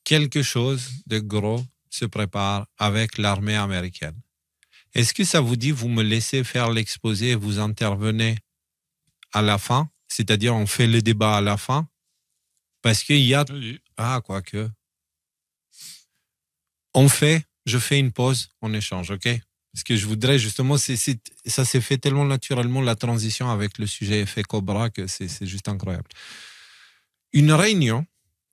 quelque chose de gros se prépare avec l'armée américaine. Est-ce que ça vous dit, vous me laissez faire l'exposé et vous intervenez à la fin? C'est-à-dire, on fait le débat à la fin? Parce qu'il y a... Oui. Ah, quoique. Je fais une pause, on échange, OK? Parce que je voudrais justement, ça s'est fait tellement naturellement, la transition avec le sujet effet Cobra, que c'est juste incroyable. Une réunion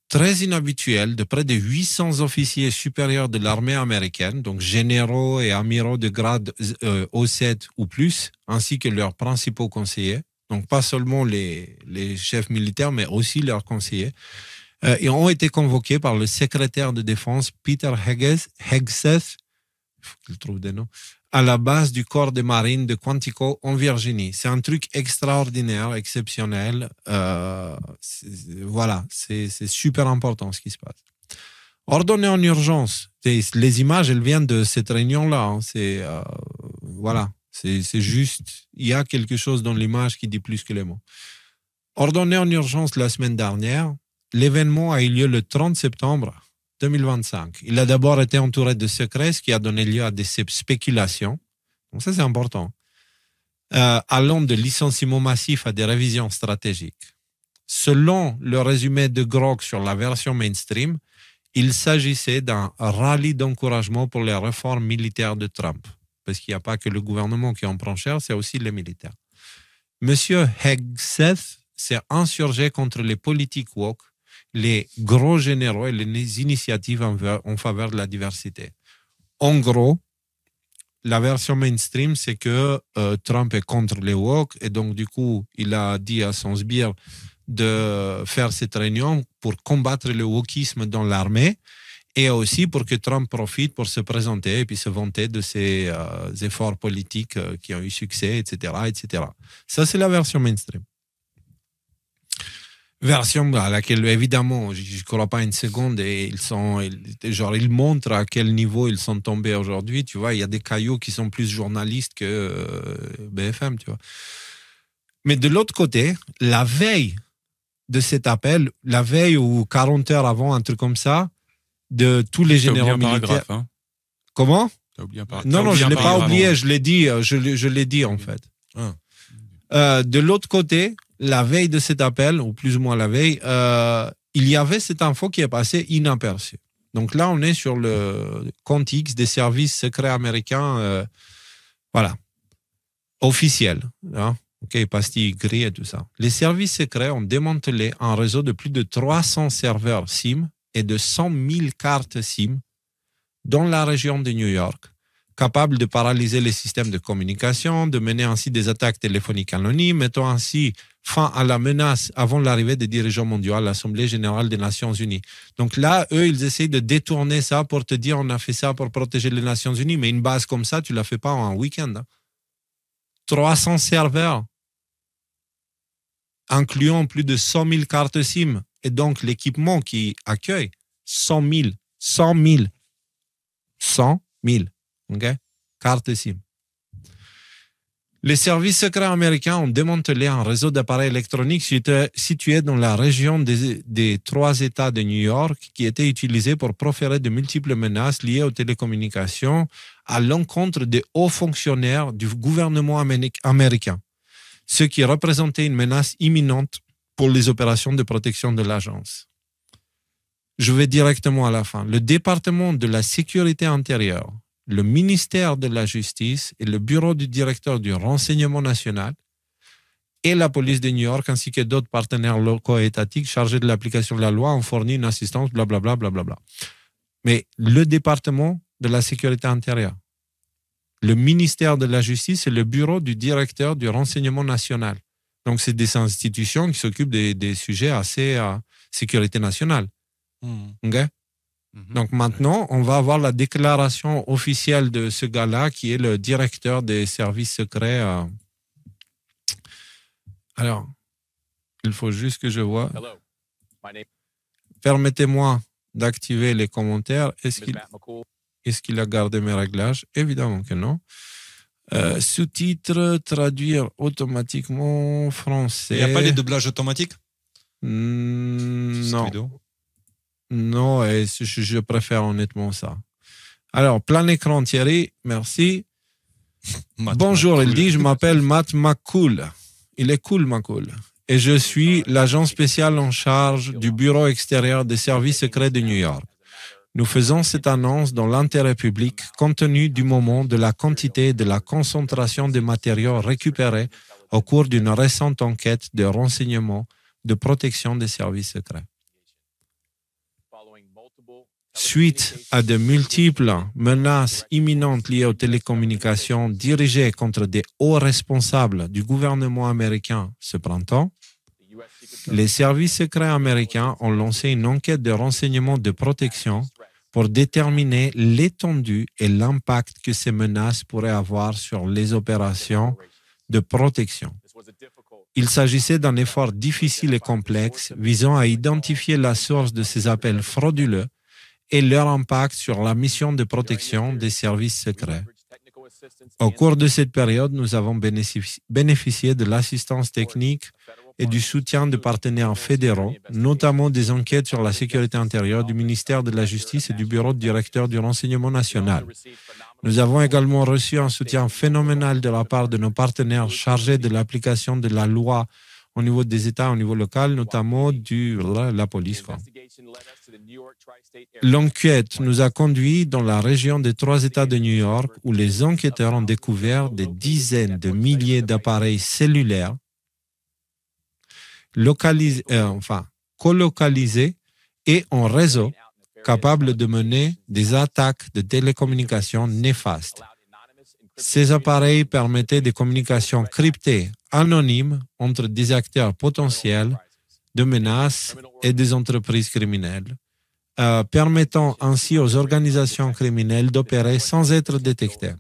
très inhabituelle de près de 800 officiers supérieurs de l'armée américaine, donc généraux et amiraux de grade O7 ou plus, ainsi que leurs principaux conseillers, donc pas seulement les chefs militaires, mais aussi leurs conseillers, et ont été convoqués par le secrétaire de défense Peter Hegseth, il faut qu'il trouve des noms, à la base du corps des marines de Quantico en Virginie. C'est un truc extraordinaire, exceptionnel. Voilà, c'est super important ce qui se passe. Ordonné en urgence. Les images, elles viennent de cette réunion-là. Hein. Voilà, c'est juste, il y a quelque chose dans l'image qui dit plus que les mots. Ordonné en urgence la semaine dernière, l'événement a eu lieu le 30 septembre 2025. Il a d'abord été entouré de secrets, ce qui a donné lieu à des spéculations. Donc ça, c'est important. Allant de licenciements massifs à des révisions stratégiques. Selon le résumé de Grok sur la version mainstream, il s'agissait d'un rallye d'encouragement pour les réformes militaires de Trump. Parce qu'il n'y a pas que le gouvernement qui en prend cher, c'est aussi les militaires. Monsieur Hegseth s'est insurgé contre les politiques woke, les gros généraux et les initiatives en faveur de la diversité. En gros, la version mainstream, c'est que Trump est contre les woke et donc du coup, il a dit à son sbire de faire cette réunion pour combattre le wokisme dans l'armée et aussi pour que Trump profite pour se présenter et puis se vanter de ses efforts politiques qui ont eu succès, etc., etc. Ça, c'est la version mainstream. Version à laquelle, évidemment, je ne crois pas une seconde, et ils montrent à quel niveau ils sont tombés aujourd'hui. Tu vois, il y a des cailloux qui sont plus journalistes que BFM, tu vois. Mais de l'autre côté, la veille de cet appel, la veille ou 40 heures avant, un truc comme ça, de tous les généraux militaires. Hein. Comment? T'as oublié un Non, je ne l'ai pas oublié, je l'ai dit, je l'ai dit en fait. De l'autre côté, la veille de cet appel, ou plus ou moins la veille, il y avait cette info qui est passée inaperçue. Donc là, on est sur le compte X des services secrets américains, voilà, officiels. Hein? OK, pastille gris et tout ça. Les services secrets ont démantelé un réseau de plus de 300 serveurs SIM et de 100 000 cartes SIM dans la région de New York, capable de paralyser les systèmes de communication, de mener ainsi des attaques téléphoniques anonymes, mettant ainsi fin à la menace avant l'arrivée des dirigeants mondiaux à l'Assemblée générale des Nations Unies. Donc là, eux, ils essayent de détourner ça pour te dire on a fait ça pour protéger les Nations Unies, mais une base comme ça, tu ne la fais pas en un week-end. Hein. 300 serveurs, incluant plus de 100 000 cartes SIM, et donc l'équipement qui accueille 100 000 okay? Cartes SIM. Les services secrets américains ont démantelé un réseau d'appareils électroniques situé dans la région des 3 États de New York qui était utilisé pour proférer de multiples menaces liées aux télécommunications à l'encontre des hauts fonctionnaires du gouvernement américain, ce qui représentait une menace imminente pour les opérations de protection de l'agence. Je vais directement à la fin. Le département de la sécurité intérieure, le ministère de la Justice et le bureau du directeur du Renseignement national et la police de New York ainsi que d'autres partenaires locaux et étatiques chargés de l'application de la loi ont fourni une assistance, blablabla, blablabla. Mais le département de la sécurité intérieure, le ministère de la Justice et le bureau du directeur du Renseignement national. Donc, c'est des institutions qui s'occupent des sujets assez sécurité nationale. Okay? Donc maintenant, on va avoir la déclaration officielle de ce gars-là qui est le directeur des services secrets. Alors, il faut juste que je vois. Permettez-moi d'activer les commentaires. Est-ce qu'il a gardé mes réglages? Évidemment que non. Sous-titres, traduire automatiquement français. Il n'y a pas les doublages automatiques? Non. Non, et je préfère honnêtement ça. Alors, plein écran, Thierry, merci. Bonjour, il dit, je m'appelle Matt McCool. Il est cool, McCool. Et je suis l'agent spécial en charge du bureau extérieur des services secrets de New York. Nous faisons cette annonce dans l'intérêt public compte tenu du moment, de la quantité et de la concentration des matériaux récupérés au cours d'une récente enquête de renseignement de protection des services secrets. Suite à de multiples menaces imminentes liées aux télécommunications dirigées contre des hauts responsables du gouvernement américain ce printemps, les services secrets américains ont lancé une enquête de renseignement de protection pour déterminer l'étendue et l'impact que ces menaces pourraient avoir sur les opérations de protection. Il s'agissait d'un effort difficile et complexe visant à identifier la source de ces appels frauduleux et leur impact sur la mission de protection des services secrets. Au cours de cette période, nous avons bénéficié de l'assistance technique et du soutien de partenaires fédéraux, notamment des enquêtes sur la sécurité intérieure du ministère de la Justice et du Bureau de directeur du renseignement national. Nous avons également reçu un soutien phénoménal de la part de nos partenaires chargés de l'application de la loi au niveau des États, au niveau local, notamment la police. L'enquête nous a conduits dans la région des 3 États de New York où les enquêteurs ont découvert des dizaines de milliers d'appareils cellulaires colocalisés et en réseau capables de mener des attaques de télécommunications néfastes. Ces appareils permettaient des communications cryptées, anonymes, entre des acteurs potentiels de menaces et des entreprises criminelles, permettant ainsi aux organisations criminelles d'opérer sans être détectées.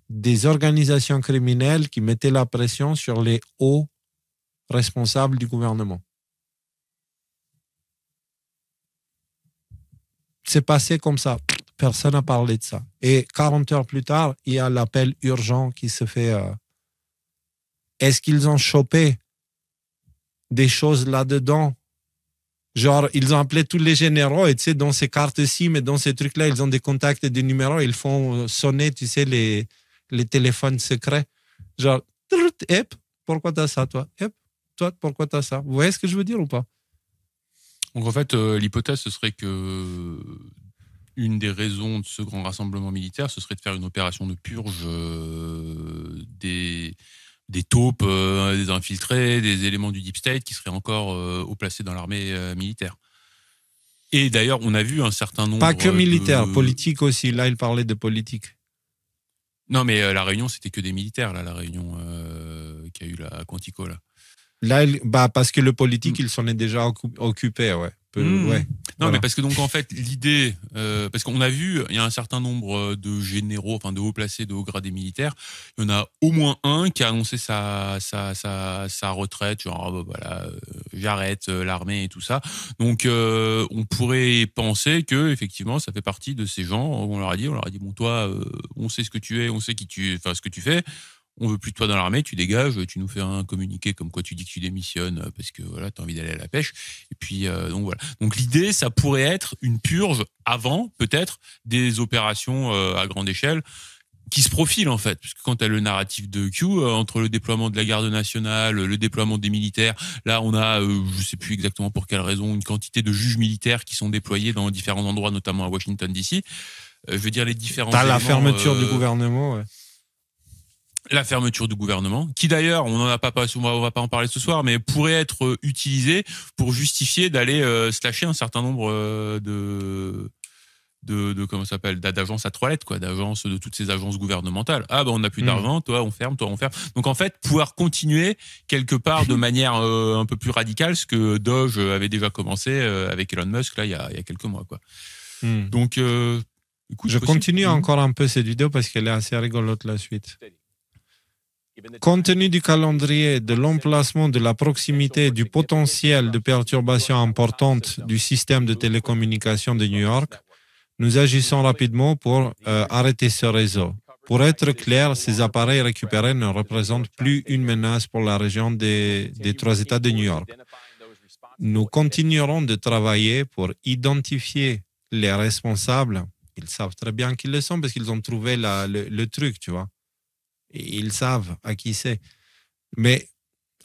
Des organisations criminelles qui mettaient la pression sur les hauts responsables du gouvernement. C'est passé comme ça. Personne n'a parlé de ça. Et 40 heures plus tard, il y a l'appel urgent qui se fait. Est-ce qu'ils ont chopé des choses là-dedans? Genre, ils ont appelé tous les généraux et tu sais, dans ces cartes-ci, mais dans ces trucs-là, ils ont des contacts et des numéros, ils font sonner, tu sais, les téléphones secrets. Genre, hep, pourquoi t'as ça, toi? Hep, toi, pourquoi t'as ça? Vous voyez ce que je veux dire ou pas? Donc en fait, l'hypothèse, ce serait que une des raisons de ce grand rassemblement militaire, ce serait de faire une opération de purge des taupes, des infiltrés, des éléments du Deep State qui seraient encore haut placés dans l'armée militaire. Et d'ailleurs, on a vu un certain nombre... Pas que militaire, politique aussi. Là, il parlait de politique. Non, mais la réunion, c'était que des militaires, là, la réunion qu'il y a eu là, à Quantico, là. Là, parce que le politique, il s'en est déjà occupé, ouais. Ouais. Non, voilà. mais parce que donc en fait l'idée, parce qu'on a vu, il y a un certain nombre de généraux, enfin de hauts placés, de hauts gradés militaires. Il y en a au moins un qui a annoncé sa retraite, genre voilà, j'arrête l'armée et tout ça. Donc on pourrait penser que effectivement ça fait partie de ces gens. On leur a dit bon toi, on sait ce que tu es, on sait ce que tu fais. On veut plus de toi dans l'armée, tu dégages, tu nous fais un communiqué comme quoi tu dis que tu démissionnes parce que voilà, tu as envie d'aller à la pêche. Et puis donc voilà. Donc l'idée, ça pourrait être une purge avant peut-être des opérations à grande échelle qui se profilent en fait, parce que quand tu as le narratif de Q entre le déploiement de la garde nationale, le déploiement des militaires, là on a je sais plus exactement pour quelle raison, une quantité de juges militaires qui sont déployés dans différents endroits, notamment à Washington DC. Je veux dire les différents T'as la fermeture du gouvernement, ouais. La fermeture du gouvernement, qui d'ailleurs, on va pas en parler ce soir, mais pourrait être utilisée pour justifier d'aller se lâcher un certain nombre de comment ça s'appelle, d'agences à toilettes, quoi, d'agences, de toutes ces agences gouvernementales. Ah on n'a plus d'argent, toi on ferme. Donc en fait, pouvoir continuer quelque part de manière un peu plus radicale, ce que Doge avait déjà commencé avec Elon Musk là il y a quelques mois, quoi. Donc écoute, je continue encore un peu cette vidéo parce qu'elle est assez rigolote la suite. Compte tenu du calendrier, de l'emplacement, de la proximité, du potentiel de perturbation importante du système de télécommunications de New York, nous agissons rapidement pour arrêter ce réseau. Pour être clair, ces appareils récupérés ne représentent plus une menace pour la région des 3 États de New York. nous continuerons de travailler pour identifier les responsables. Ils savent très bien qui ils sont parce qu'ils ont trouvé le truc, tu vois. Et ils savent à qui c'est. Mais,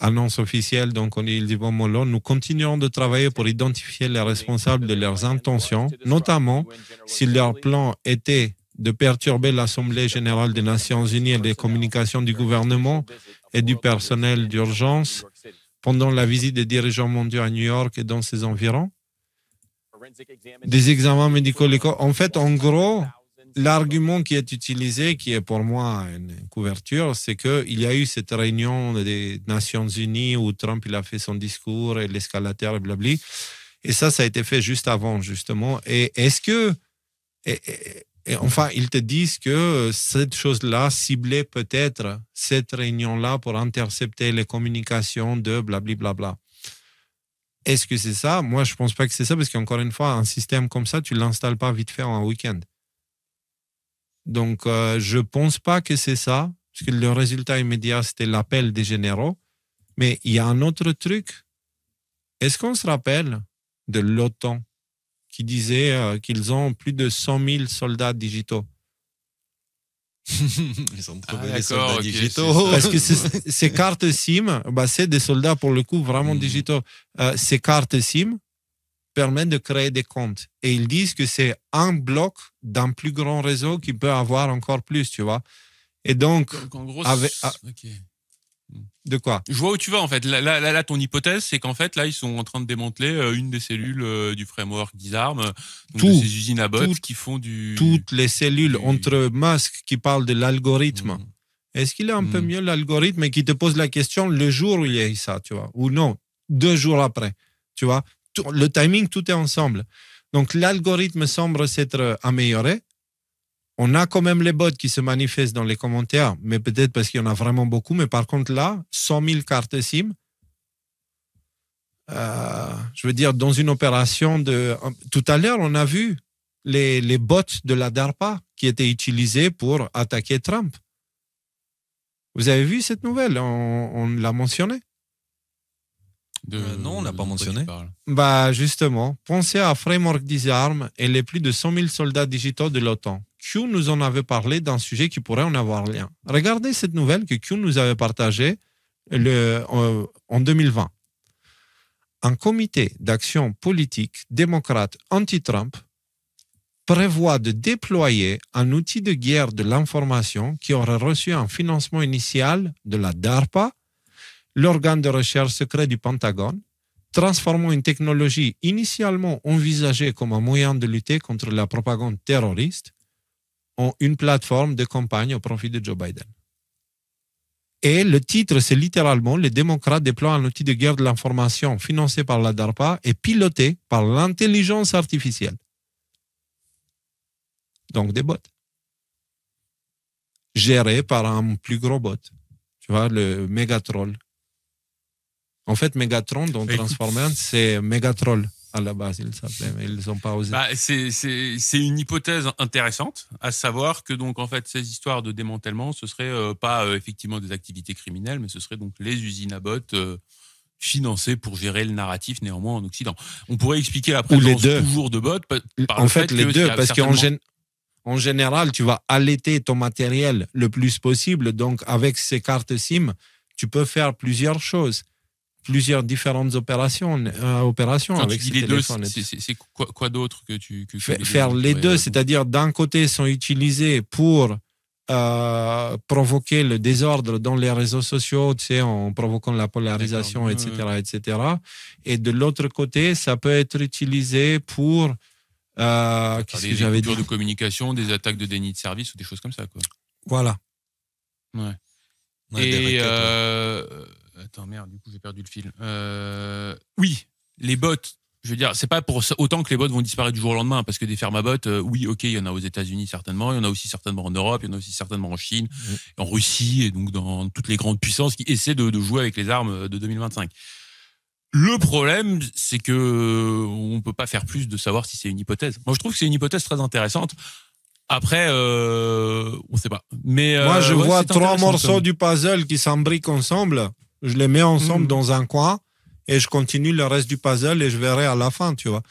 annonce officielle, donc on dit bon mollo, nous continuerons de travailler pour identifier les responsables de leurs intentions, notamment si leur plan était de perturber l'Assemblée générale des Nations Unies et les communications du gouvernement et du personnel d'urgence pendant la visite des dirigeants mondiaux à New York et dans ses environs. Des examens médicaux. En fait, en gros, l'argument qui est utilisé, qui est pour moi une couverture, c'est qu'il y a eu cette réunion des Nations Unies où Trump il a fait son discours et l'escalateur et blabli. Et ça a été fait juste avant, justement. Et est-ce que... enfin, ils te disent que cette chose-là ciblait peut-être cette réunion-là pour intercepter les communications de blablabla. Est-ce que c'est ça? Moi, je ne pense pas que c'est ça parce qu'encore une fois, un système comme ça, tu ne l'installes pas vite fait en un week-end. Donc, je ne pense pas que c'est ça parce que le résultat immédiat, c'était l'appel des généraux. Mais il y a un autre truc. Est-ce qu'on se rappelle de l'OTAN qui disait qu'ils ont plus de 100 000 soldats digitaux? Ils ont trouvé les soldats digitaux. Parce que ces cartes SIM, c'est des soldats pour le coup vraiment digitaux. Ces cartes SIM permettent de créer des comptes. Et ils disent que c'est un bloc d'un plus grand réseau qui peut avoir encore plus, tu vois. Et donc, en gros, okay. De quoi? Je vois où tu vas, en fait. Là, ton hypothèse, c'est qu'en fait, là, ils sont en train de démanteler une des cellules du framework Disarm, de ces usines à bots qui font du... Toutes les cellules entre Musk qui parle de l'algorithme. Est-ce qu'il a un peu mieux l'algorithme et qui te pose la question le jour où il y a ça, tu vois? Ou non, 2 jours après, tu vois? Le timing, tout est ensemble. Donc, l'algorithme semble s'être amélioré. On a quand même les bots qui se manifestent dans les commentaires, mais peut-être parce qu'il y en a vraiment beaucoup. Mais par contre, là, 100 000 cartes SIM, je veux dire, dans une opération de... Tout à l'heure, on a vu les bots de la DARPA qui étaient utilisés pour attaquer Trump. Vous avez vu cette nouvelle? On l'a mentionné? Non, on l'a pas mentionné. Justement, pensez à Framework Disarm et les plus de 100 000 soldats digitaux de l'OTAN. Q nous en avait parlé d'un sujet qui pourrait en avoir lien. Regardez cette nouvelle que Q nous avait partagée en 2020. Un comité d'action politique démocrate anti-Trump prévoit de déployer un outil de guerre de l'information qui aurait reçu un financement initial de la DARPA, l'organe de recherche secret du Pentagone, transformant une technologie initialement envisagée comme un moyen de lutter contre la propagande terroriste en une plateforme de campagne au profit de Joe Biden. Et le titre, c'est littéralement « Les démocrates déploient un outil de guerre de l'information financé par la DARPA et piloté par l'intelligence artificielle. » Donc des bots. Gérés par un plus gros bot. Tu vois, le Megatroll. En fait, Megatron, dans Transformers, c'est Megatroll à la base, il s'appelait, mais ils n'ont pas osé. C'est une hypothèse intéressante, à savoir que donc en fait ces histoires de démantèlement, ce serait pas effectivement des activités criminelles, mais ce serait donc les usines à bots financées pour gérer le narratif néanmoins en Occident. On pourrait expliquer la présence toujours de bots par en fait les deux, parce qu'en général, tu vas allaiter ton matériel le plus possible, donc avec ces cartes SIM, tu peux faire plusieurs choses. Plusieurs différentes opérations avec ces téléphones. C'est quoi d'autre que tu... Faire les deux, c'est-à-dire d'un côté sont utilisés pour provoquer le désordre dans les réseaux sociaux, tu sais, en provoquant la polarisation, etc. Et de l'autre côté, ça peut être utilisé pour... qu'est-ce que j'avais dit? Des de communication, des attaques de déni de service ou des choses comme ça, quoi. Voilà. Ouais. Et... Attends, merde, du coup, j'ai perdu le fil. Oui, les bots, je veux dire, c'est pas pour autant que les bots vont disparaître du jour au lendemain, parce que des fermabots, oui, ok, il y en a aux États-Unis certainement, il y en a aussi certainement en Europe, il y en a aussi certainement en Chine, en Russie, et donc dans toutes les grandes puissances qui essaient de jouer avec les armes de 2025. Le problème, c'est que on peut pas faire plus de savoir si c'est une hypothèse. Moi, je trouve que c'est une hypothèse très intéressante. Après, on sait pas. Mais moi, je vois 3 morceaux du puzzle qui s'embriquent ensemble. Je les mets ensemble dans un coin et je continue le reste du puzzle et je verrai à la fin, tu vois.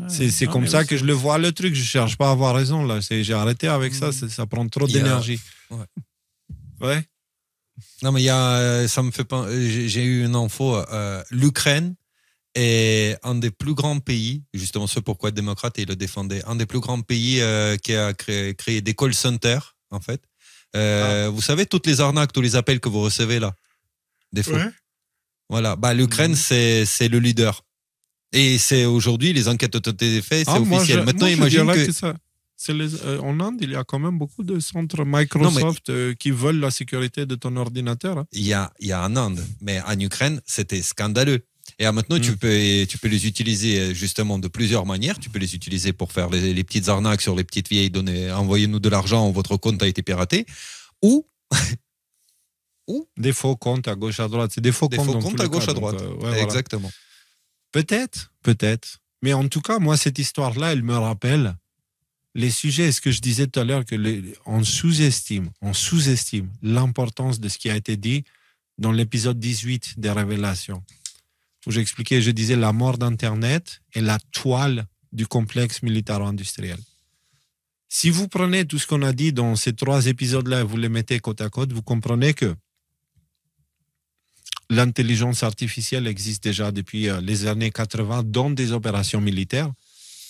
C'est comme ça que je le vois le truc. Je cherche pas à avoir raison là. J'ai arrêté avec ça. Ça prend trop d'énergie. Ouais. Non mais ça me fait pas. J'ai eu une info. L'Ukraine est un des plus grands pays, justement ce pourquoi le démocrate il le défendait, un des plus grands pays qui a créé des call centers en fait. Vous savez toutes les arnaques, tous les appels que vous recevez là, des fois. Ouais. Voilà. L'Ukraine c'est le leader. Et c'est aujourd'hui, les enquêtes ont été faites, c'est officiel. Maintenant, imagine que ça. En Inde, il y a quand même beaucoup de centres Microsoft qui veulent la sécurité de ton ordinateur. Hein. Il y a en Inde, mais en Ukraine, c'était scandaleux. Et maintenant, tu peux les utiliser justement de plusieurs manières. Tu peux les utiliser pour faire les petites arnaques sur les petites vieilles données. Envoyez-nous de l'argent, votre compte a été piraté. Ou des faux comptes à gauche à droite. C'est des faux comptes à gauche à droite. Exactement. Voilà. Peut-être. Mais en tout cas, moi, cette histoire-là, elle me rappelle les sujets. Ce que je disais tout à l'heure, on sous-estime l'importance de ce qui a été dit dans l'épisode 18 des Révélations. Où j'expliquais, je disais la mort d'Internet et la toile du complexe militaro-industriel. Si vous prenez tout ce qu'on a dit dans ces 3 épisodes-là et vous les mettez côte à côte, vous comprenez que l'intelligence artificielle existe déjà depuis les années 80 dans des opérations militaires.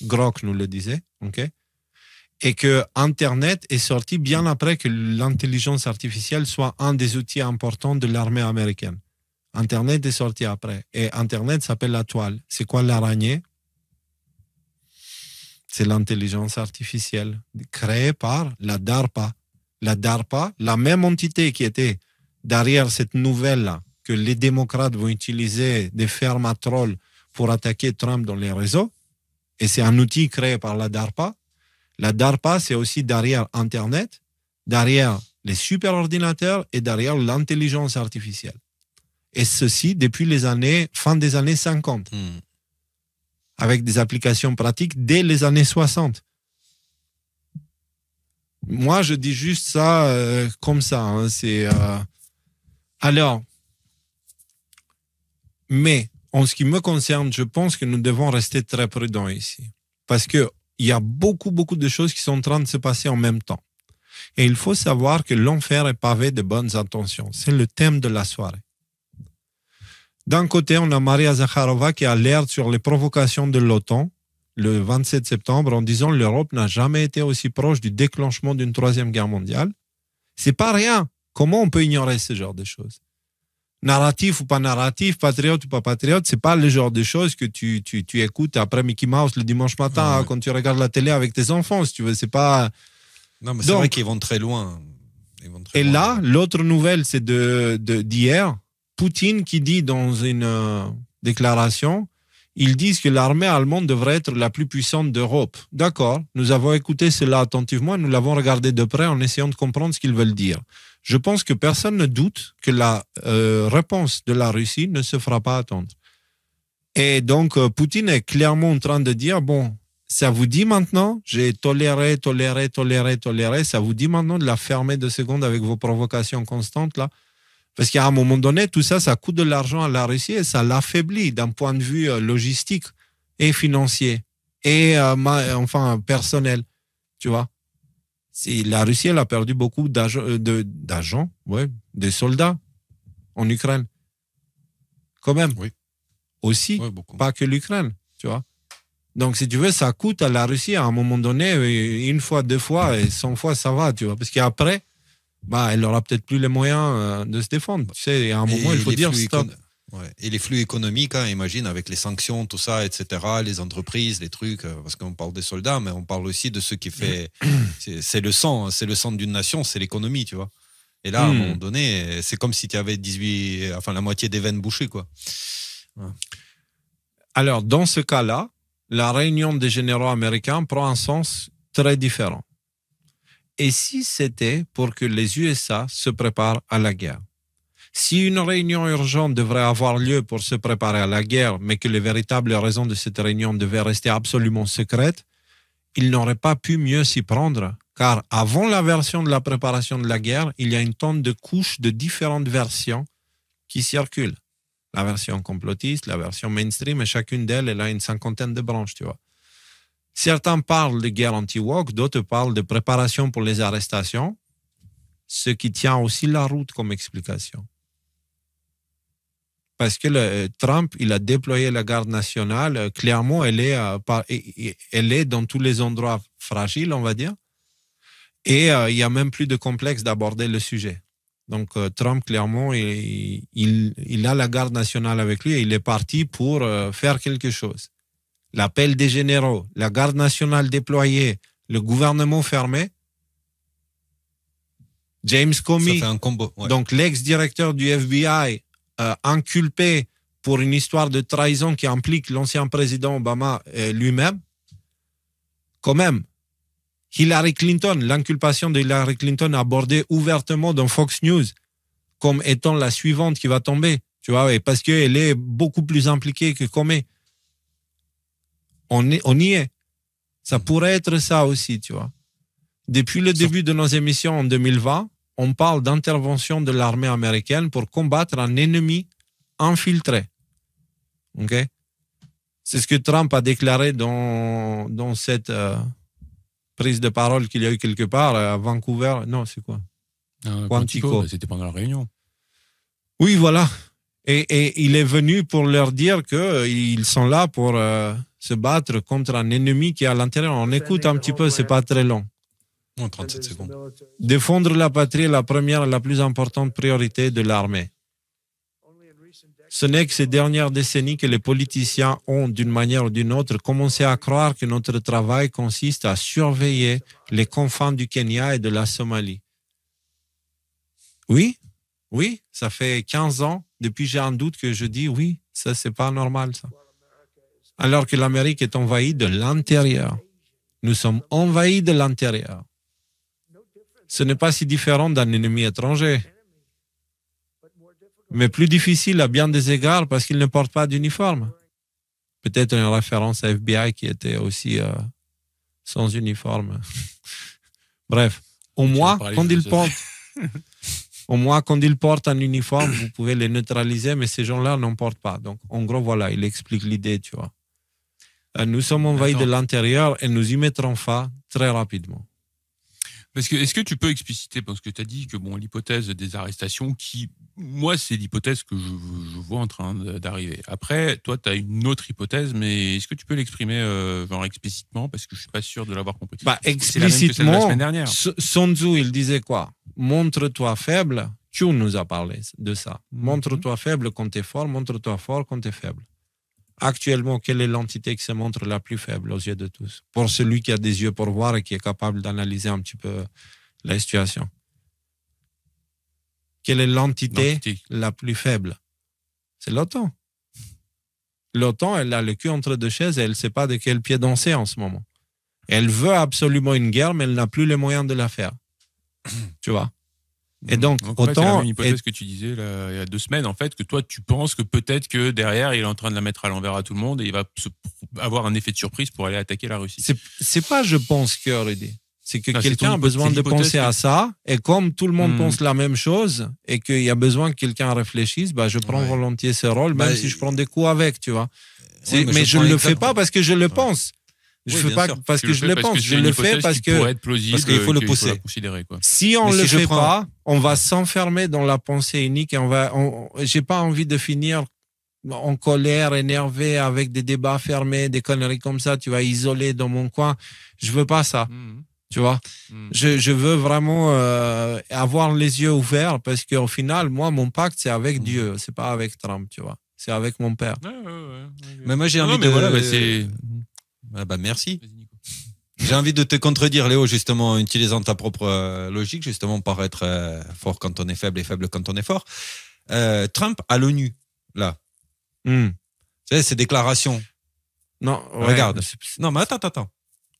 Grok nous le disait, ok? Et que Internet est sorti bien après que l'intelligence artificielle soit un des outils importants de l'armée américaine. Internet est sorti après. Et Internet s'appelle la toile. C'est quoi l'araignée? C'est l'intelligence artificielle créée par la DARPA. La DARPA, la même entité qui était derrière cette nouvelle-là, que les démocrates vont utiliser des fermes à trolls pour attaquer Trump dans les réseaux. Et c'est un outil créé par la DARPA. La DARPA, c'est aussi derrière Internet, derrière les superordinateurs et derrière l'intelligence artificielle. Et ceci depuis fin des années 50. Avec des applications pratiques dès les années 60. Moi, je dis juste ça comme ça. Hein, Alors, mais en ce qui me concerne, je pense que nous devons rester très prudents ici. Parce qu'il y a beaucoup de choses qui sont en train de se passer en même temps. Et il faut savoir que l'enfer est pavé de bonnes intentions. C'est le thème de la soirée. D'un côté, on a Maria Zakharova qui alerte sur les provocations de l'OTAN le 27 septembre en disant que l'Europe n'a jamais été aussi proche du déclenchement d'une 3e guerre mondiale. C'est pas rien. Comment on peut ignorer ce genre de choses? Narratif ou pas narratif, patriote ou pas patriote, c'est pas le genre de choses que tu écoutes après Mickey Mouse le dimanche matin quand tu regardes la télé avec tes enfants, si tu veux. C'est pas. Non, mais c'est vrai qu'ils vont très loin. Là, l'autre nouvelle, c'est d'hier. Poutine qui dit dans une déclaration, ils disent que l'armée allemande devrait être la plus puissante d'Europe. D'accord, nous avons écouté cela attentivement et nous l'avons regardé de près en essayant de comprendre ce qu'ils veulent dire. Je pense que personne ne doute que la réponse de la Russie ne se fera pas attendre. Et donc, Poutine est clairement en train de dire, bon, ça vous dit maintenant, j'ai toléré, ça vous dit maintenant de la fermer 2 secondes avec vos provocations constantes là? Parce qu'à un moment donné, tout ça, ça coûte de l'argent à la Russie et ça l'affaiblit d'un point de vue logistique et financier et personnel, tu vois. La Russie, elle a perdu beaucoup d'agents, des soldats en Ukraine. Quand même. Oui. Aussi, pas que l'Ukraine, tu vois. Donc, si tu veux, ça coûte à la Russie à un moment donné, 1 fois, 2 fois et 100 fois, ça va, tu vois. Parce qu'après, elle n'aura peut-être plus les moyens de se défendre. Tu sais, à un moment, il faut dire stop. Et les flux économiques, imagine, avec les sanctions, tout ça, etc., les entreprises, les trucs, parce qu'on parle des soldats, mais on parle aussi de ce qui fait... c'est le sang d'une nation, c'est l'économie, tu vois. Et là, à un moment donné, c'est comme si tu avais la moitié des veines bouchées, quoi. Ouais. Alors, dans ce cas-là, la réunion des généraux américains prend un sens très différent. Et si c'était pour que les USA se préparent à la guerre? Si une réunion urgente devrait avoir lieu pour se préparer à la guerre, mais que les véritables raisons de cette réunion devaient rester absolument secrètes, ils n'auraient pas pu mieux s'y prendre, car avant la version de la préparation de la guerre, il y a une tonne de couches de différentes versions qui circulent. La version complotiste, la version mainstream, et chacune d'elles, elle a une cinquantaine de branches, tu vois. Certains parlent de guerre anti-woke, d'autres parlent de préparation pour les arrestations, ce qui tient aussi la route comme explication. Parce que Trump, il a déployé la garde nationale, clairement, elle est dans tous les endroits fragiles, on va dire, et il n'y a même plus de complexe d'aborder le sujet. Donc, Trump, clairement, il a la garde nationale avec lui et il est parti pour faire quelque chose. L'appel des généraux, la garde nationale déployée, le gouvernement fermé. James Comey, ça fait un combo, ouais. Donc l'ex-directeur du FBI, inculpé pour une histoire de trahison qui implique l'ancien président Obama lui-même. Quand même, Hillary Clinton, l'inculpation de Hillary Clinton abordée ouvertement dans Fox News comme étant la suivante qui va tomber, tu vois, et parce qu'elle est beaucoup plus impliquée que Comey. On y est. Ça pourrait être ça aussi, tu vois. Depuis le début de nos émissions en 2020, on parle d'intervention de l'armée américaine pour combattre un ennemi infiltré. OK? C'est ce que Trump a déclaré dans cette prise de parole qu'il y a eu quelque part à Vancouver. Non, c'est quoi? Quantico. C'était pendant la réunion. Oui, voilà. Et il est venu pour leur dire qu'ils sont là pour se battre contre un ennemi qui est à l'intérieur. On écoute un petit peu, c'est pas très long. 37 secondes. Défendre la patrie est la première et la plus importante priorité de l'armée. Ce n'est que ces dernières décennies que les politiciens ont, d'une manière ou d'une autre, commencé à croire que notre travail consiste à surveiller les confins du Kenya et de la Somalie. Oui, ça fait 15 ans, depuis j'ai un doute que je dis oui, ça c'est pas normal ça. Alors que l'Amérique est envahie de l'intérieur. Nous sommes envahis de l'intérieur. Ce n'est pas si différent d'un ennemi étranger, mais plus difficile à bien des égards parce qu'il ne porte pas d'uniforme. Peut-être une référence à FBI qui était aussi sans uniforme. Bref, au moins, quand ils portent un uniforme, vous pouvez les neutraliser, mais ces gens-là n'en portent pas. Donc, en gros, voilà, il explique l'idée, tu vois. Nous sommes envahis de l'intérieur et nous y mettrons fin très rapidement. Parce que, est-ce que tu peux expliciter, parce que tu as dit que bon, l'hypothèse des arrestations, qui, moi, c'est l'hypothèse que je vois en train d'arriver. Après, toi, tu as une autre hypothèse, mais est-ce que tu peux l'exprimer genre explicitement, parce que je suis pas sûr de l'avoir compris. Explicitement, la semaine dernière. Sun Tzu, il disait quoi? Montre-toi faible. Chu nous a parlé de ça. Montre-toi faible quand tu es fort, montre-toi fort quand tu es faible. Actuellement, quelle est l'entité qui se montre la plus faible aux yeux de tous? Pour celui qui a des yeux pour voir et qui est capable d'analyser un petit peu la situation. Quelle est l'entité la plus faible? C'est l'OTAN. L'OTAN, elle a le cul entre deux chaises et elle ne sait pas de quel pied danser en ce moment. Elle veut absolument une guerre, mais elle n'a plus les moyens de la faire. Tu vois? Et donc en fait, c'est la même hypothèse que tu disais là, il y a 2 semaines, en fait, que toi, tu penses que peut-être que derrière, il est en train de la mettre à l'envers à tout le monde et il va avoir un effet de surprise pour aller attaquer la Russie. C'est pas je pense que, Rudy. C'est que quelqu'un a besoin de penser à ça, et comme tout le monde pense la même chose, et qu'il y a besoin que quelqu'un réfléchisse, bah, je prends volontiers ce rôle, même si je prends des coups avec, tu vois. Mais je ne le fais pas parce que je le pense. Je ne fais pas parce que je le pense, je le fais parce que pour être plausible, parce qu'il faut le pousser. Quoi. Si on ne le fait pas, on va s'enfermer dans la pensée unique et j'ai pas envie de finir en colère, énervé, avec des débats fermés, des conneries comme ça, tu vas isolé dans mon coin. Je veux pas ça. Tu vois, je veux vraiment avoir les yeux ouverts parce qu'au final, moi, mon pacte, c'est avec Dieu, c'est pas avec Trump, tu vois. C'est avec mon père. Mais moi, j'ai envie de... Voilà, c'est... merci. J'ai envie de te contredire, Léo, justement, en utilisant ta propre logique, justement, par être fort quand on est faible et faible quand on est fort. Trump à l'ONU, là. Tu sais, ces déclarations. Non, regarde. Non, mais attends.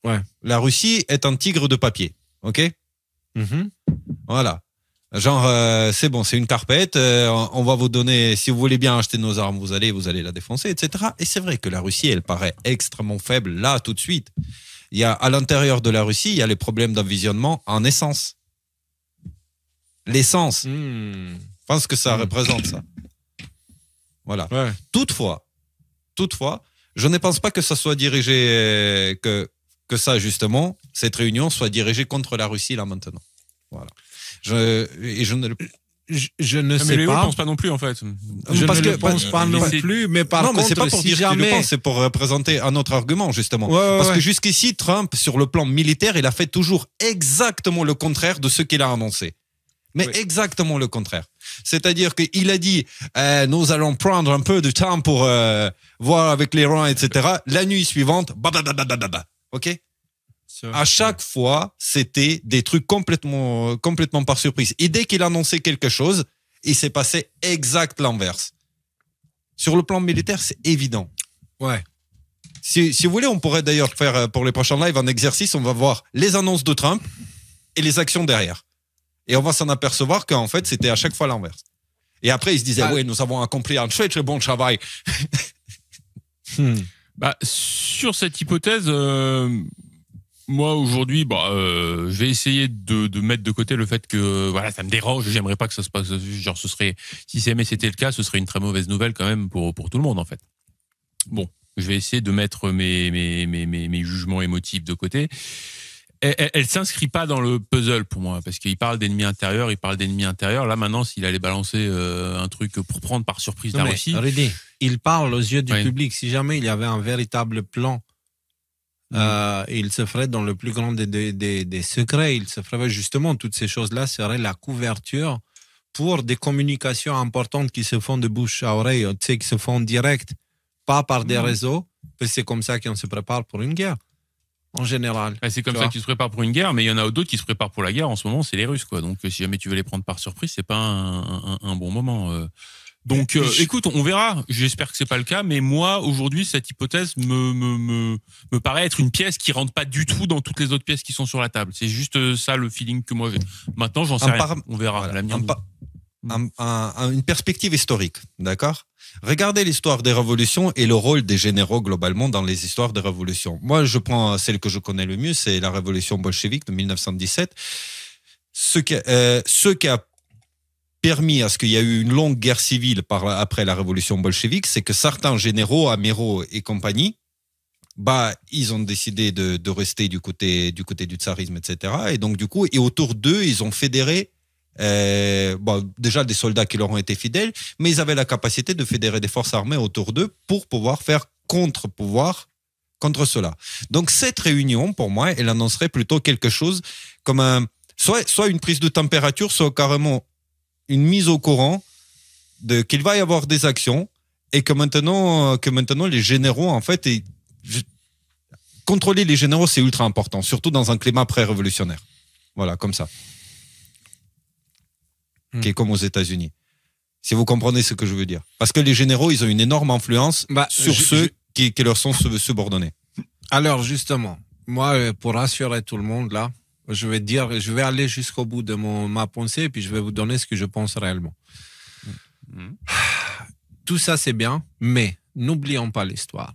Ouais. La Russie est un tigre de papier, ok? Voilà. Genre, c'est bon, c'est une carpette, on va vous donner, si vous voulez bien acheter nos armes, vous allez la défoncer, etc. Et c'est vrai que la Russie, elle paraît extrêmement faible, là, tout de suite. Il y a, à l'intérieur de la Russie, il y a les problèmes d'approvisionnement en essence. L'essence. Je pense que ça représente ça. Voilà. Ouais. Toutefois, je ne pense pas que ça soit dirigé, que ça, justement, cette réunion soit dirigée contre la Russie, là, maintenant. Voilà. Je ne Je Mais sais Léo pas. pense pas non plus, en fait. Je Parce ne que- le pense pas non c'est- plus, mais par non, mais contre, c'est pas pour si dire qu'il le jamais... pense, c'est pour présenter un autre argument, justement. Ouais, Parce que ouais. jusqu'ici, Trump, sur le plan militaire, il a fait toujours exactement le contraire de ce qu'il a annoncé. Mais Oui. exactement le contraire. C'est-à-dire qu'il a dit, nous allons prendre un peu de temps pour voir avec l'Iran, etc. La nuit suivante, OK? À chaque fois, c'était des trucs complètement par surprise. Et dès qu'il annonçait quelque chose, il s'est passé exact l'inverse. Sur le plan militaire, c'est évident. Ouais. Si vous voulez, on pourrait d'ailleurs faire pour les prochains lives un exercice. On va voir les annonces de Trump et les actions derrière. Et on va s'en apercevoir qu'en fait, c'était à chaque fois l'inverse. Et après, il se disait, oui, nous avons accompli un très, très bon travail. Bah, sur cette hypothèse, moi aujourd'hui, je vais essayer de mettre de côté le fait que voilà, ça me dérange. J'aimerais pas que ça se passe. Genre, ce serait, si jamais c'était le cas, ce serait une très mauvaise nouvelle quand même pour tout le monde en fait. Bon, je vais essayer de mettre mes jugements émotifs de côté. Elle s'inscrit pas dans le puzzle pour moi parce qu'il parle d'ennemis intérieurs, Là maintenant, s'il allait balancer un truc pour prendre par surprise la Russie, Rudy, il parle aux yeux du Ouais. public. Si jamais il y avait un véritable plan, il se ferait dans le plus grand des secrets. Il se ferait justement, toutes ces choses-là seraient la couverture pour des communications importantes qui se font de bouche à oreille, tu sais, qui se font en direct, pas par des réseaux, parce que c'est comme ça qu'on se prépare pour une guerre, en général. c'est comme Tu ça vois. qu'ils se préparent pour une guerre, mais il y en a d'autres qui se préparent pour la guerre en ce moment, c'est les Russes, quoi. Donc, si jamais tu veux les prendre par surprise, c'est pas un bon moment. Donc, écoute, on verra. J'espère que c'est pas le cas, mais moi, aujourd'hui, cette hypothèse me paraît être une pièce qui rentre pas du tout dans toutes les autres pièces qui sont sur la table. C'est juste ça le feeling que moi j'ai. Maintenant, j'en sais rien. On verra. Voilà. L'avenir Une perspective historique, d'accord? Regardez l'histoire des révolutions et le rôle des généraux globalement dans les histoires des révolutions. Moi, je prends celle que je connais le mieux, c'est la révolution bolchevique de 1917. Ce qui a permis à ce qu'il y ait eu une longue guerre civile après la révolution bolchevique, c'est que certains généraux, amiraux et compagnie, ils ont décidé de rester du côté du tsarisme, etc. Et donc, du coup, et autour d'eux, ils ont fédéré déjà des soldats qui leur ont été fidèles, mais ils avaient la capacité de fédérer des forces armées autour d'eux pour pouvoir faire contre-pouvoir contre cela. Donc cette réunion, pour moi, elle annoncerait plutôt quelque chose comme soit une prise de température, soit carrément une mise au courant qu'il va y avoir des actions et que maintenant les généraux, en fait, contrôler les généraux, c'est ultra important, surtout dans un climat pré-révolutionnaire. Voilà, comme ça. Qui est comme aux États-Unis. Si vous comprenez ce que je veux dire. Parce que les généraux, ils ont une énorme influence sur ceux qui leur sont subordonnés. Alors, justement, moi, pour rassurer tout le monde, là, je vais aller jusqu'au bout de ma pensée et puis je vais vous donner ce que je pense réellement. Tout ça, c'est bien, mais n'oublions pas l'histoire.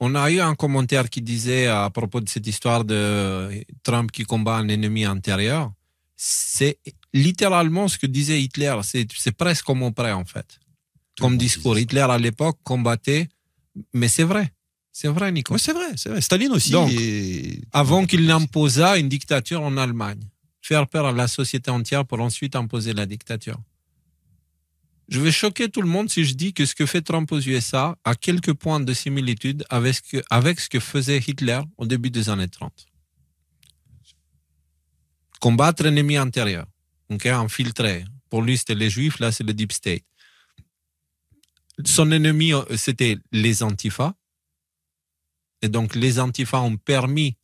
On a eu un commentaire qui disait à propos de cette histoire de Trump qui combat un ennemi intérieur. C'est littéralement ce que disait Hitler. C'est presque au mot près, en fait. Comme discours. Hitler, à l'époque, combattait. Mais c'est vrai. C'est vrai, Nico. Oui, c'est vrai. Staline aussi. Donc, avant qu'il n'imposât une dictature en Allemagne. Faire peur à la société entière pour ensuite imposer la dictature. Je vais choquer tout le monde si je dis que ce que fait Trump aux USA a quelques points de similitude avec ce que faisait Hitler au début des années 30. Combattre l'ennemi intérieur, infiltré. Pour lui, c'était les Juifs, là, c'est le Deep State. Son ennemi, c'était les Antifas. Et donc, les Antifas ont permis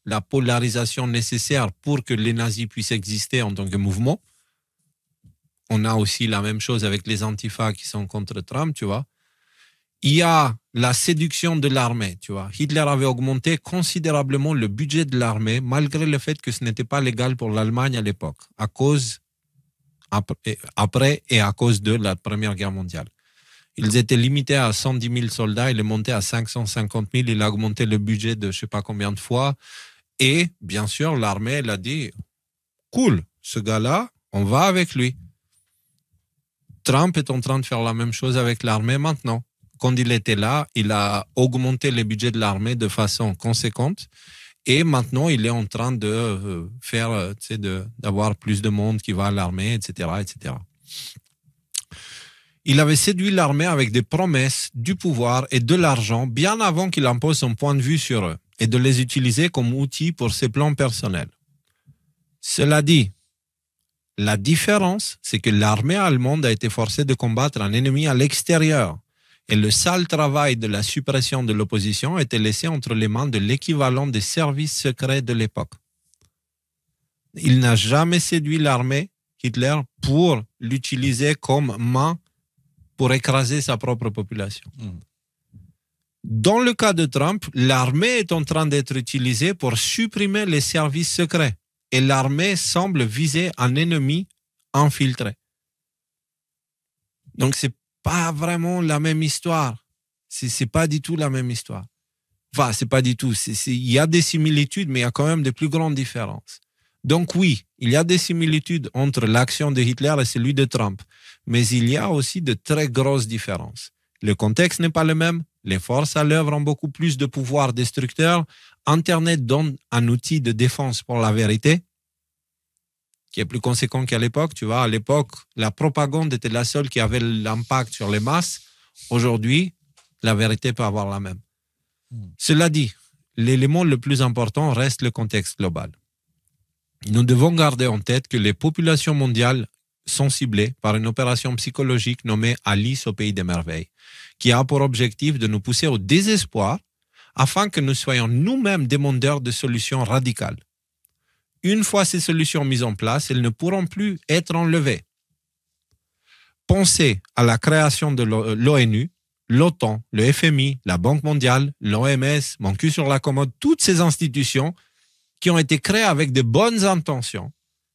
la polarisation nécessaire pour que les nazis puissent exister en tant que mouvement. On a aussi la même chose avec les Antifas qui sont contre Trump, tu vois. Il y a la séduction de l'armée, tu vois. Hitler avait augmenté considérablement le budget de l'armée, malgré le fait que ce n'était pas légal pour l'Allemagne à l'époque, après et à cause de la Première Guerre mondiale. Ils étaient limités à 110 000 soldats, il est monté à 550 000, il a augmenté le budget de je ne sais pas combien de fois. Et bien sûr, l'armée, elle a dit, cool, ce gars-là, on va avec lui. Trump est en train de faire la même chose avec l'armée maintenant. Quand il était là, il a augmenté les budgets de l'armée de façon conséquente. Et maintenant, il est en train de faire, d'avoir plus de monde qui va à l'armée, etc., etc. Il avait séduit l'armée avec des promesses, du pouvoir et de l'argent bien avant qu'il impose son point de vue sur eux et de les utiliser comme outils pour ses plans personnels. Cela dit, la différence, c'est que l'armée allemande a été forcée de combattre un ennemi à l'extérieur et le sale travail de la suppression de l'opposition était laissé entre les mains de l'équivalent des services secrets de l'époque. Il n'a jamais séduit l'armée, Hitler, pour l'utiliser comme main pour écraser sa propre population. Dans le cas de Trump, l'armée est en train d'être utilisée pour supprimer les services secrets et l'armée semble viser un ennemi infiltré. Donc, c'est pas vraiment la même histoire. C'est pas du tout la même histoire. Enfin, c'est pas du tout. Il y a des similitudes, mais il y a quand même des plus grandes différences. Donc oui, il y a des similitudes entre l'action de Hitler et celui de Trump, mais il y a aussi de très grosses différences. Le contexte n'est pas le même, les forces à l'œuvre ont beaucoup plus de pouvoir destructeur, Internet donne un outil de défense pour la vérité, qui est plus conséquent qu'à l'époque. Tu vois, à l'époque, la propagande était la seule qui avait l'impact sur les masses. Aujourd'hui, la vérité peut avoir la même. Cela dit, l'élément le plus important reste le contexte global. Nous devons garder en tête que les populations mondiales sont ciblées par une opération psychologique nommée Alice au pays des merveilles, qui a pour objectif de nous pousser au désespoir afin que nous soyons nous-mêmes demandeurs de solutions radicales. Une fois ces solutions mises en place, elles ne pourront plus être enlevées. Pensez à la création de l'ONU, l'OTAN, le FMI, la Banque mondiale, l'OMS, mon cul sur la commode, toutes ces institutions qui ont été créées avec de bonnes intentions,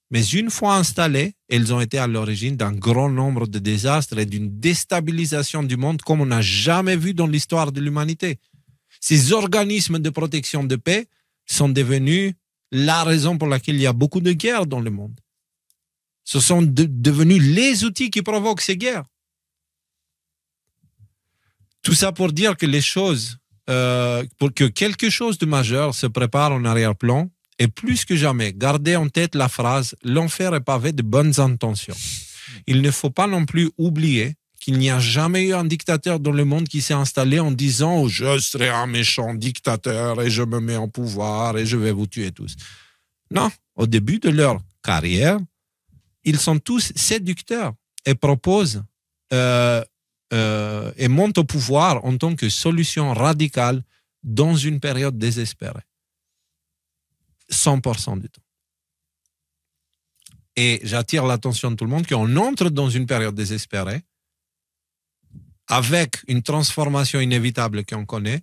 mais une fois installées, elles ont été à l'origine d'un grand nombre de désastres et d'une déstabilisation du monde comme on n'a jamais vu dans l'histoire de l'humanité. Ces organismes de protection de paix sont devenus la raison pour laquelle il y a beaucoup de guerres dans le monde. Ce sont devenus les outils qui provoquent ces guerres. Tout ça pour dire que les choses, pour que quelque chose de majeur se prépare en arrière-plan, et plus que jamais, gardez en tête la phrase « L'enfer est pavé de bonnes intentions ». Il ne faut pas non plus oublier qu'il n'y a jamais eu un dictateur dans le monde qui s'est installé en disant « Je serai un méchant dictateur et je me mets en pouvoir et je vais vous tuer tous ». Non, au début de leur carrière, ils sont tous séducteurs et proposent et montent au pouvoir en tant que solution radicale dans une période désespérée. 100% du temps. Et j'attire l'attention de tout le monde qu'on entre dans une période désespérée avec une transformation inévitable qu'on connaît.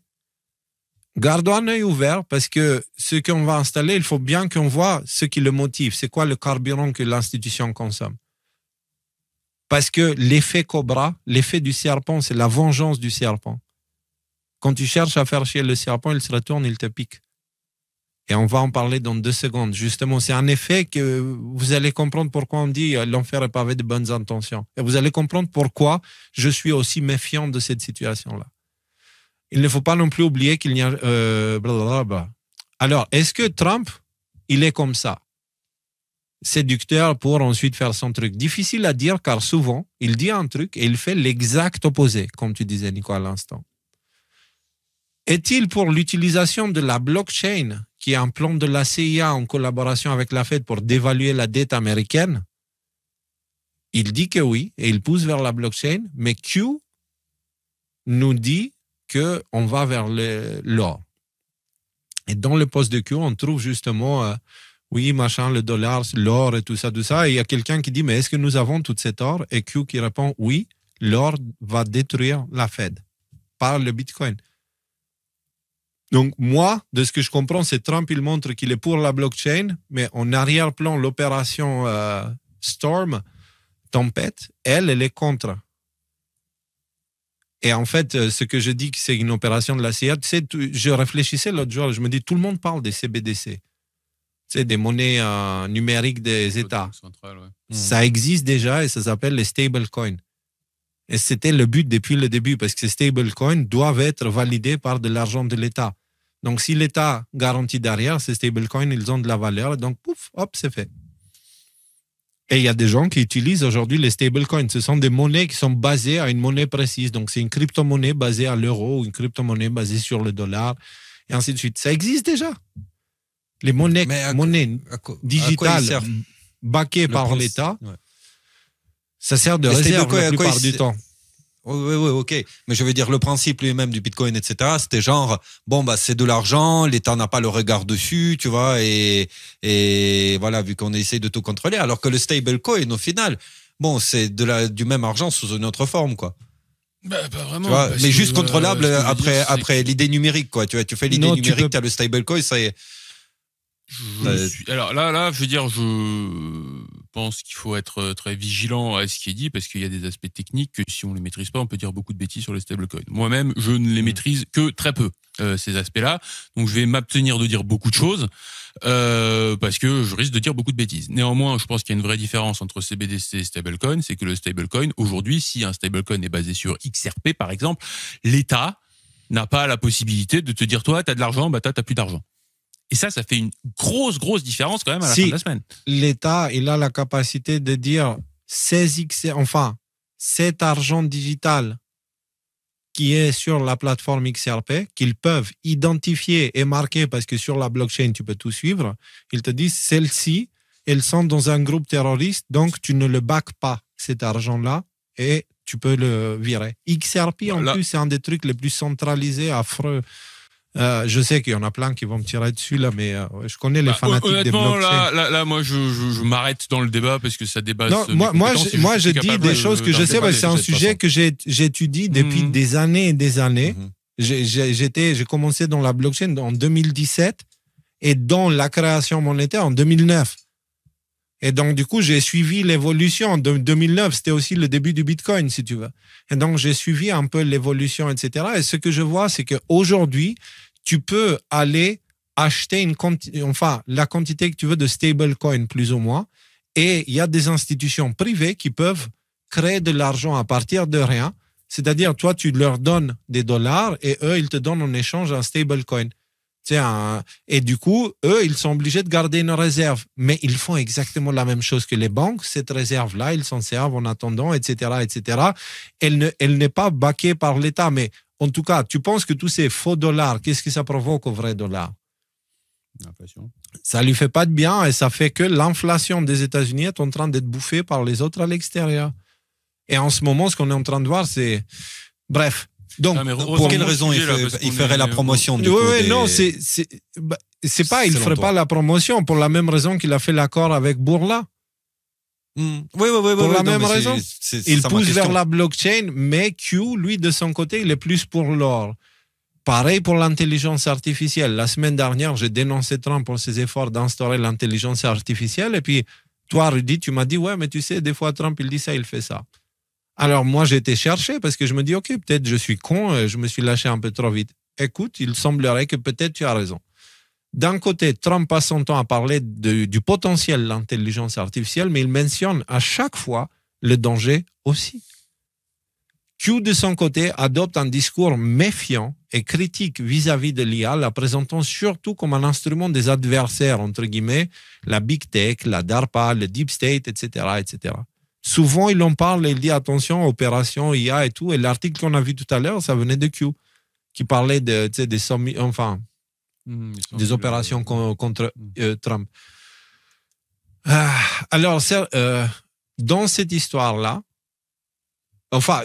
Gardons un œil ouvert parce que ce qu'on va installer, il faut bien qu'on voit ce qui le motive. C'est quoi le carburant que l'institution consomme? Parce que l'effet cobra, l'effet du serpent, c'est la vengeance du serpent. Quand tu cherches à faire chier le serpent, il se retourne, il te pique. Et on va en parler dans 2 secondes. Justement, c'est un effet que vous allez comprendre pourquoi on dit l'enfer est pavé de bonnes intentions. Et vous allez comprendre pourquoi je suis aussi méfiant de cette situation-là. Il ne faut pas non plus oublier qu'il y a... blablabla. Alors, est-ce que Trump, il est comme ça? Séducteur pour ensuite faire son truc. Difficile à dire car souvent, il dit un truc et il fait l'exact opposé, comme tu disais, Nico, à l'instant. Est-il pour l'utilisation de la blockchain, qui est un plan de la CIA en collaboration avec la Fed pour dévaluer la dette américaine? Il dit que oui, et il pousse vers la blockchain, mais Q nous dit qu'on va vers l'or. Et dans le poste de Q, on trouve justement, oui, machin, le dollar, l'or et tout ça. Et il y a quelqu'un qui dit, mais est-ce que nous avons tout cet or? Et Q qui répond, oui, l'or va détruire la Fed par le Bitcoin. Donc, moi, de ce que je comprends, c'est Trump, il montre qu'il est pour la blockchain, mais en arrière-plan, l'opération Storm, Tempête, elle est contre. Et en fait, ce que je dis que c'est une opération de la CIA, tu sais, je réfléchissais l'autre jour, je me dis, tout le monde parle des CBDC. Tu sais, des monnaies numériques des États. Centrale, ouais. Ça existe déjà et ça s'appelle les stablecoins. Et c'était le but depuis le début, parce que ces stablecoins doivent être validés par de l'argent de l'État. Donc, si l'État garantit derrière, ces stablecoins, ils ont de la valeur. Donc, pouf, hop, c'est fait. Et il y a des gens qui utilisent aujourd'hui les stablecoins. Ce sont des monnaies qui sont basées à une monnaie précise. Donc, c'est une crypto-monnaie basée à l'euro ou une crypto-monnaie basée sur le dollar, et ainsi de suite. Ça existe déjà. Les monnaies digitales backées par l'État, ça sert de réserve la plupart du temps. Oui, ok. Mais je veux dire, le principe lui-même du Bitcoin, etc., c'était genre, bon, bah, c'est de l'argent, l'État n'a pas le regard dessus, tu vois, et voilà, vu qu'on essaie de tout contrôler. Alors que le stablecoin, au final, bon, c'est du même argent sous une autre forme, quoi. Bah, pas vraiment. Tu vois, mais juste contrôlable après l'idée numérique, quoi. Tu fais l'idée numérique, tu as le stablecoin, ça y est. Alors là, je veux dire, je pense qu'il faut être très vigilant à ce qui est dit, parce qu'il y a des aspects techniques que si on les maîtrise pas, on peut dire beaucoup de bêtises sur les stablecoins. Moi-même, je ne les maîtrise que très peu, ces aspects-là. Donc, je vais m'abstenir de dire beaucoup de choses, parce que je risque de dire beaucoup de bêtises. Néanmoins, je pense qu'il y a une vraie différence entre CBDC et stablecoin, c'est que le stablecoin, aujourd'hui, si un stablecoin est basé sur XRP, par exemple, l'État n'a pas la possibilité de te dire, toi, t'as de l'argent, bah, t'as plus d'argent. Et ça fait une grosse différence quand même à la fin de la semaine. L'État, il a la capacité de dire cet argent digital qui est sur la plateforme XRP, qu'ils peuvent identifier et marquer, parce que sur la blockchain, tu peux tout suivre, ils te disent, celles-ci, elles sont dans un groupe terroriste, donc tu ne le back pas, cet argent-là, et tu peux le virer. XRP, plus, c'est un des trucs les plus centralisés, affreux. Je sais qu'il y en a plein qui vont me tirer dessus là, mais je connais les fanatiques des blockchains. Là, moi, je m'arrête dans le débat parce que ça débat. Non, moi, je dis des choses que je sais, parce que c'est un sujet que j'étudie depuis des années et des années. J'ai commencé dans la blockchain en 2017 et dans la création monétaire en 2009. Et donc, du coup, j'ai suivi l'évolution. En 2009, c'était aussi le début du Bitcoin, si tu veux. Et donc, j'ai suivi un peu l'évolution, etc. Et ce que je vois, c'est qu'aujourd'hui, tu peux aller acheter la quantité que tu veux de stablecoin, plus ou moins. Et il y a des institutions privées qui peuvent créer de l'argent à partir de rien. C'est-à-dire, toi, tu leur donnes des dollars et eux, ils te donnent en échange un stablecoin. Et du coup, eux, ils sont obligés de garder une réserve. Mais ils font exactement la même chose que les banques. Cette réserve-là, ils s'en servent en attendant, etc., etc. Elle n'est pas backée par l'État. Mais en tout cas, tu penses que tous ces faux dollars, qu'est-ce que ça provoque au vrai dollar? L'inflation. Ça lui fait pas de bien et ça fait que l'inflation des États-Unis est en train d'être bouffée par les autres à l'extérieur. Et en ce moment, ce qu'on est en train de voir, c'est... Bref. Donc, pour quelle raison il ferait la promotion du coup non, c'est pas, il ferait pas la promotion pour la même raison qu'il a fait l'accord avec Bourla. Oui. Pour la même raison. Il pousse vers la blockchain, mais Q, lui, de son côté, il est plus pour l'or. Pareil pour l'intelligence artificielle. La semaine dernière, j'ai dénoncé Trump pour ses efforts d'instaurer l'intelligence artificielle. Et puis, toi, Rudy, tu m'as dit, ouais, mais tu sais, des fois, Trump, il dit ça, il fait ça. Alors, moi, j'ai été chercher parce que je me dis, OK, peut-être je suis con, je me suis lâché un peu trop vite. Écoute, il semblerait que peut-être tu as raison. D'un côté, Trump passe son temps à parler du potentiel de l'intelligence artificielle, mais il mentionne à chaque fois le danger aussi. Q, de son côté, adopte un discours méfiant et critique vis-à-vis de l'IA, la présentant surtout comme un instrument des adversaires, entre guillemets, la Big Tech, la DARPA, le Deep State, etc., etc. Souvent, il en parle et il dit attention, opération IA et tout. Et l'article qu'on a vu tout à l'heure, ça venait de Q, qui parlait des opérations contre Trump. Alors, dans cette histoire-là,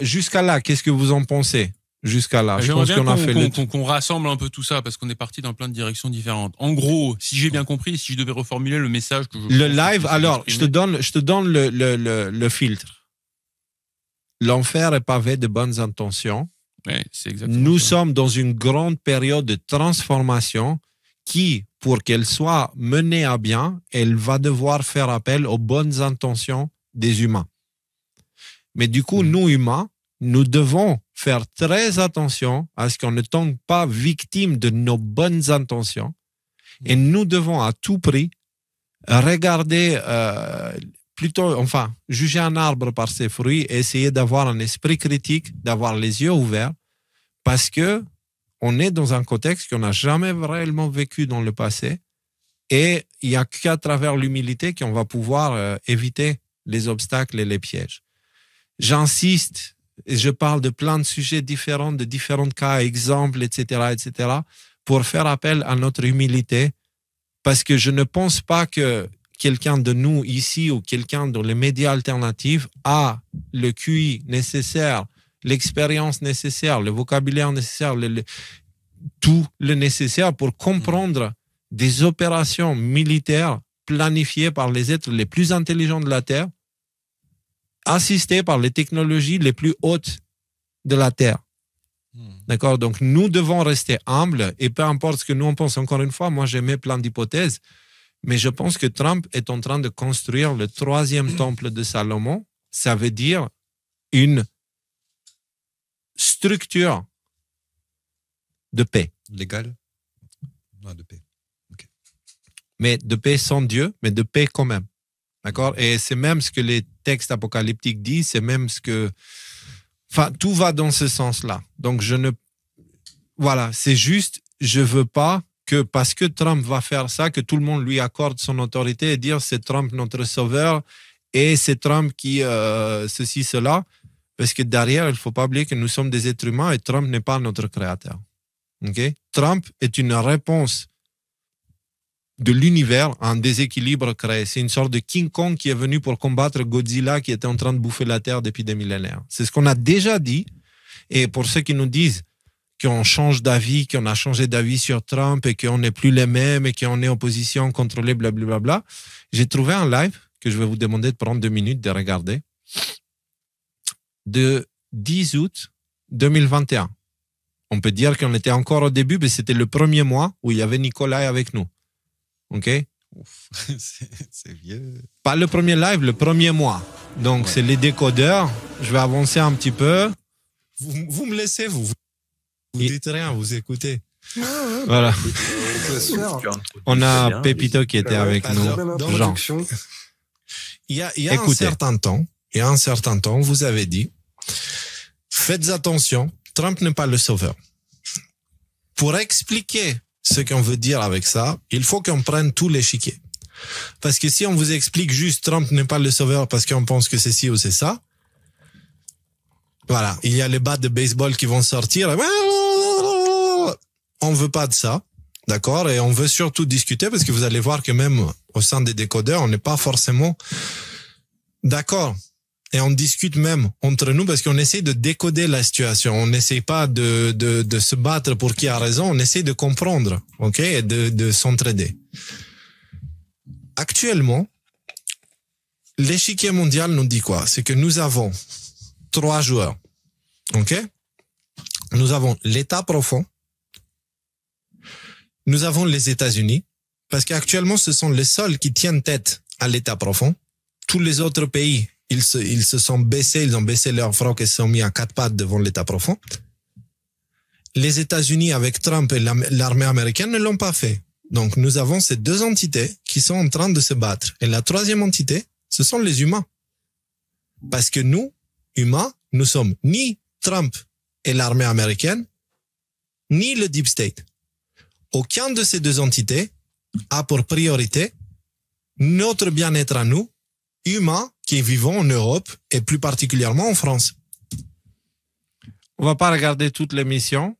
jusqu'à là, qu'est-ce que vous en pensez? Jusqu'à là, je pense qu'on a fait qu'on rassemble un peu tout ça parce qu'on est parti dans plein de directions différentes. En gros, si j'ai bien compris, si je devais reformuler le message que je... Le live, alors, je te donne le filtre. L'enfer est pavé de bonnes intentions. Ouais, c'est exactement Nous ça. sommes dans une grande période de transformation qui, pour qu'elle soit menée à bien, elle va devoir faire appel aux bonnes intentions des humains. Mais du coup, nous, humains, nous devons faire très attention à ce qu'on ne tombe pas victime de nos bonnes intentions et nous devons à tout prix regarder plutôt, enfin, juger un arbre par ses fruits et essayer d'avoir un esprit critique, d'avoir les yeux ouverts, parce que on est dans un contexte qu'on n'a jamais réellement vécu dans le passé et il n'y a qu'à travers l'humilité qu'on va pouvoir éviter les obstacles et les pièges. J'insiste et je parle de plein de sujets différents, de différents cas, exemples, etc., pour faire appel à notre humilité, parce que je ne pense pas que quelqu'un de nous ici ou quelqu'un dans les médias alternatifs a le QI nécessaire, l'expérience nécessaire, le vocabulaire nécessaire, tout le nécessaire pour comprendre des opérations militaires planifiées par les êtres les plus intelligents de la Terre, assistées par les technologies les plus hautes de la Terre. D'accord? Donc, nous devons rester humbles et peu importe ce que nous on pense. Encore une fois, moi, j'aimais plein d'hypothèses, mais je pense que Trump est en train de construire le 3e temple de Salomon. Ça veut dire une structure de paix. Légal? Non, de paix. Okay. Mais de paix sans Dieu, mais de paix quand même. D'accord? Et c'est même ce que les textes apocalyptiques disent, c'est même ce que... Enfin, tout va dans ce sens-là. Donc, voilà, c'est juste, je veux pas que parce que Trump va faire ça, que tout le monde lui accorde son autorité et dire c'est Trump notre sauveur et c'est Trump qui ceci, cela. Parce que derrière, il ne faut pas oublier que nous sommes des êtres humains et Trump n'est pas notre créateur. Okay? Trump est une réponse de l'univers à un déséquilibre créé. C'est une sorte de King Kong qui est venu pour combattre Godzilla qui était en train de bouffer la Terre depuis des millénaires. C'est ce qu'on a déjà dit. Et pour ceux qui nous disent qu'on change d'avis, qu'on a changé d'avis sur Trump et qu'on n'est plus les mêmes et qu'on est opposition contrôlée, blablabla, j'ai trouvé un live que je vais vous demander de prendre 2 minutes de regarder de 10 août 2021. On peut dire qu'on était encore au début, mais c'était le premier mois où il y avait Nicolas avec nous. OK? Ouf, c'est vieux. Pas le premier live, le premier mois. Donc, ouais. C'est les décodeurs. Je vais avancer un petit peu. Vous me laissez, vous dites rien, vous écoutez. Voilà. On a Pépito qui était avec nous. Jean. Il y a un certain temps, vous avez dit, faites attention, Trump n'est pas le sauveur. Pour expliquer ce qu'on veut dire avec ça, il faut qu'on prenne tout l'échiquier. Parce que si on vous explique juste Trump n'est pas le sauveur parce qu'on pense que c'est ci ou c'est ça, voilà, il y a les bats de baseball qui vont sortir. On veut pas de ça, d'accord? Et on veut surtout discuter parce que vous allez voir que même au sein des décodeurs, on n'est pas forcément d'accord. Et on discute même entre nous parce qu'on essaie de décoder la situation. On n'essaie pas de se battre pour qui a raison. On essaie de comprendre, ok, et de s'entraider. Actuellement, l'échiquier mondial nous dit quoi? C'est que nous avons 3 joueurs, ok? Nous avons l'État profond. Nous avons les États-Unis parce qu'actuellement, ce sont les seuls qui tiennent tête à l'État profond. Tous les autres pays, ils se sont baissés, ils ont baissé leur froc et se sont mis à 4 pattes devant l'État profond. Les États-Unis avec Trump et l'armée américaine ne l'ont pas fait. Donc, nous avons ces 2 entités qui sont en train de se battre. Et la 3e entité, ce sont les humains. Parce que nous, humains, nous sommes ni Trump et l'armée américaine, ni le Deep State. Aucun de ces 2 entités a pour priorité notre bien-être à nous, humains qui vivons en Europe et plus particulièrement en France. On va pas regarder toute l'émission,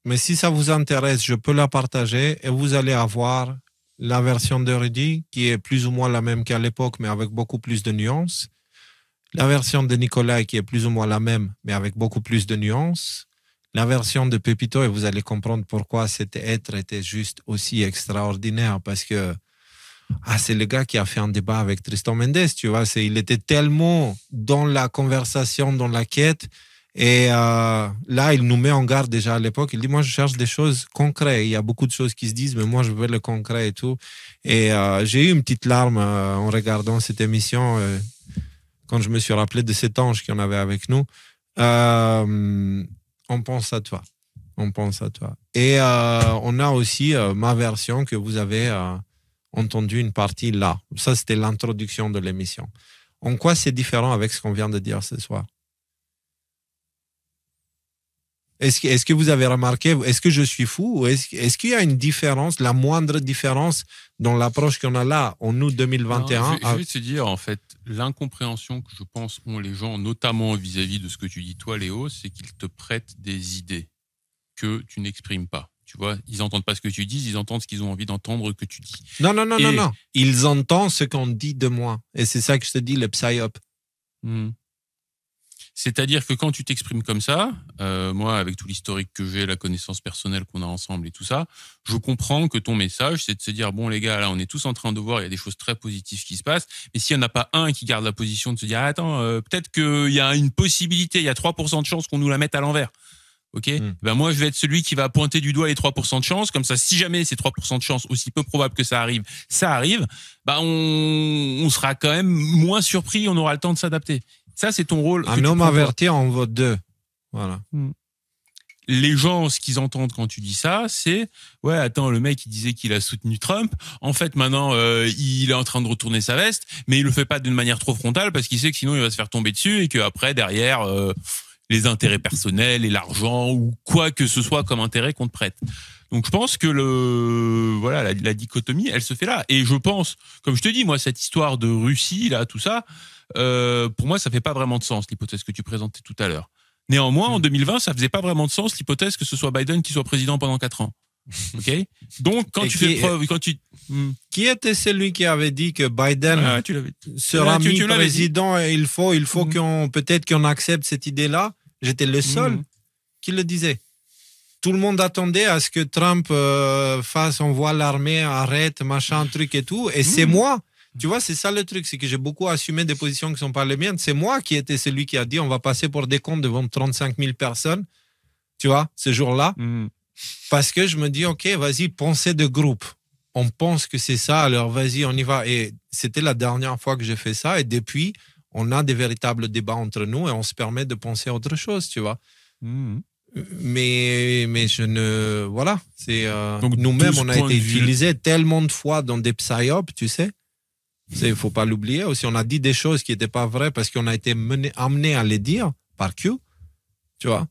mais si ça vous intéresse, je peux la partager et vous allez avoir la version de Rudy qui est plus ou moins la même qu'à l'époque, mais avec beaucoup plus de nuances. La version de Nicolas qui est plus ou moins la même, mais avec beaucoup plus de nuances. La version de Pépito, et vous allez comprendre pourquoi cet être était juste aussi extraordinaire, parce que c'est le gars qui a fait un débat avec Tristan Mendes, tu vois, il était tellement dans la conversation, dans la quête, et là, il nous met en garde déjà à l'époque, il dit, moi, je cherche des choses concrètes, il y a beaucoup de choses qui se disent, mais moi, je veux le concret et tout, et j'ai eu une petite larme en regardant cette émission, quand je me suis rappelé de cet ange qu'on avait avec nous. On pense à toi. On pense à toi. Et on a aussi ma version que vous avez entendu une partie là. Ça, c'était l'introduction de l'émission. En quoi c'est différent avec ce qu'on vient de dire ce soir? Est-ce que vous avez remarqué, est-ce que je suis fou ou est-ce qu'il y a une différence, la moindre différence dans l'approche qu'on a là, en août 2021? Non, je vais te dire, en fait, l'incompréhension que je pense ont les gens, notamment vis-à-vis de ce que tu dis, toi, Léo, c'est qu'ils te prêtent des idées que tu n'exprimes pas. Tu vois, ils n'entendent pas ce que tu dis, ils entendent ce qu'ils ont envie d'entendre que tu dis. Non. Ils entendent ce qu'on dit de moi. Et c'est ça que je te dis, le psyop. C'est-à-dire que quand tu t'exprimes comme ça, moi, avec tout l'historique que j'ai, la connaissance personnelle qu'on a ensemble et tout ça, je comprends que ton message, c'est de se dire, bon les gars, là, on est tous en train de voir, il y a des choses très positives qui se passent, mais s'il n'y en a pas un qui garde la position de se dire, attends, peut-être qu'il y a une possibilité, il y a 3% de chance qu'on nous la mette à l'envers. Ok, ben moi, je vais être celui qui va pointer du doigt les 3% de chance, comme ça, si jamais ces 3% de chance, aussi peu probable que ça arrive, bah on sera quand même moins surpris, on aura le temps de s'adapter. Ça, c'est ton rôle. Un homme averti en vote 2. Voilà. Les gens, ce qu'ils entendent quand tu dis ça, c'est ouais, attends, le mec, il disait qu'il a soutenu Trump. En fait, maintenant, il est en train de retourner sa veste, mais il le fait pas d'une manière trop frontale parce qu'il sait que sinon, il va se faire tomber dessus et qu'après, derrière, les intérêts personnels et l'argent ou quoi que ce soit comme intérêt qu'on te prête. Donc, je pense que la dichotomie, elle se fait là. Et je pense, comme je te dis, moi, cette histoire de Russie, là, tout ça, pour moi, ça fait pas vraiment de sens, l'hypothèse que tu présentais tout à l'heure. Néanmoins, en 2020, ça faisait pas vraiment de sens, l'hypothèse que ce soit Biden qui soit président pendant 4 ans. Ok? Donc, quand tu fais preuve, Qui était celui qui avait dit que Biden sera mis président et il faut peut-être qu'on accepte cette idée-là? J'étais le seul qui le disait. Tout le monde attendait à ce que Trump fasse, envoie l'armée, arrête, machin, truc et tout. Et c'est moi. Tu vois, c'est ça le truc, c'est que j'ai beaucoup assumé des positions qui ne sont pas les miennes. C'est moi qui étais celui qui a dit on va passer pour des cons devant 35 000 personnes, tu vois, ce jour-là. Parce que je me dis, OK, vas-y, pensez de groupe. On pense que c'est ça, alors vas-y, on y va. Et c'était la dernière fois que j'ai fait ça. Et depuis, on a des véritables débats entre nous et on se permet de penser à autre chose, tu vois. Mais je ne... Voilà. C'est, nous-mêmes, on a été utilisés tellement de fois dans des psyops, tu sais. Il ne faut pas l'oublier aussi. On a dit des choses qui n'étaient pas vraies parce qu'on a été amené à les dire par Q, tu vois.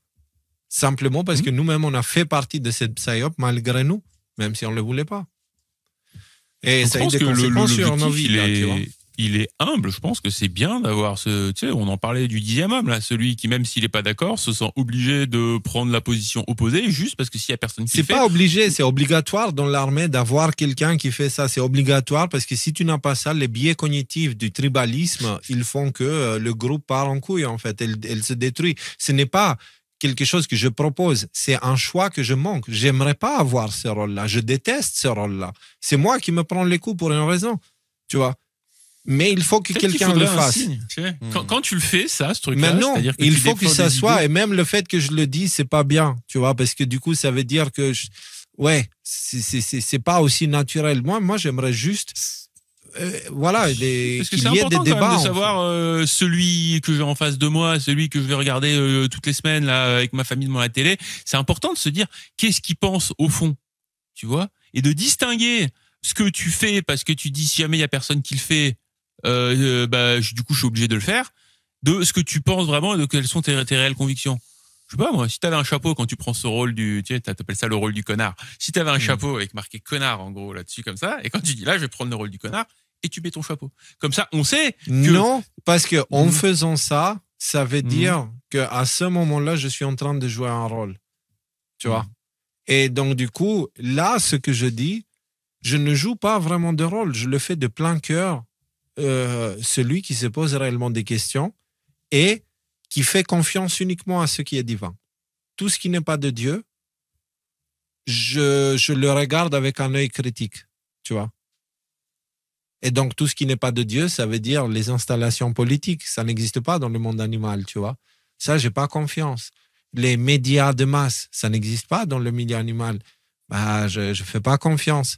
Simplement parce que nous-mêmes, on a fait partie de cette psyop malgré nous, même si on ne le voulait pas. Et donc, ça a eu des conséquences sur nos vies. Tu vois. Il est humble. Je pense que c'est bien d'avoir ce... Tu sais, on en parlait du 10e homme, là, celui qui, même s'il n'est pas d'accord, se sent obligé de prendre la position opposée juste parce que s'il n'y a personne qui le fait... C'est pas obligé, c'est obligatoire dans l'armée d'avoir quelqu'un qui fait ça. C'est obligatoire parce que si tu n'as pas ça, les biais cognitifs du tribalisme, ils font que le groupe part en couille, en fait. Elle se détruit. Ce n'est pas quelque chose que je propose. C'est un choix que je manque. J'aimerais pas avoir ce rôle-là. Je déteste ce rôle-là. C'est moi qui me prends les coups pour une raison, tu vois. Mais il faut que quelqu'un le fasse. Quand tu le fais, ça, ce truc-là, mais non, il faut que ça soit. Et même le fait que je le dise, c'est pas bien, tu vois, parce que du coup, ça veut dire que, c'est pas aussi naturel. Moi, j'aimerais juste, parce que qu'il y ait des débats. De savoir celui que j'ai en face de moi, celui que je vais regarder toutes les semaines là avec ma famille devant la télé. C'est important de se dire qu'est-ce qu'il pense au fond, tu vois, et de distinguer ce que tu fais parce que tu dis si jamais il y a personne qui le fait. Du coup, je suis obligé de le faire. De ce que tu penses vraiment et de quelles sont tes réelles convictions. Je sais pas, moi, si t'avais un chapeau quand tu prends ce rôle tu sais, t'appelles ça le rôle du connard. Si t'avais un chapeau avec marqué connard, en gros, là-dessus, comme ça, et quand tu dis là, je vais prendre le rôle du connard, et tu mets ton chapeau. Comme ça, on sait que... Non, parce que en faisant ça, ça veut dire qu'à ce moment-là, je suis en train de jouer un rôle. Tu vois? Et donc, du coup, là, ce que je dis, je ne joue pas vraiment de rôle. Je le fais de plein cœur. Celui qui se pose réellement des questions et qui fait confiance uniquement à ce qui est divin. Tout ce qui n'est pas de Dieu, je le regarde avec un œil critique, tu vois. Et donc, tout ce qui n'est pas de Dieu, ça veut dire les installations politiques. Ça n'existe pas dans le monde animal, tu vois. Ça, j'ai pas confiance. Les médias de masse, ça n'existe pas dans le milieu animal. Je fais pas confiance.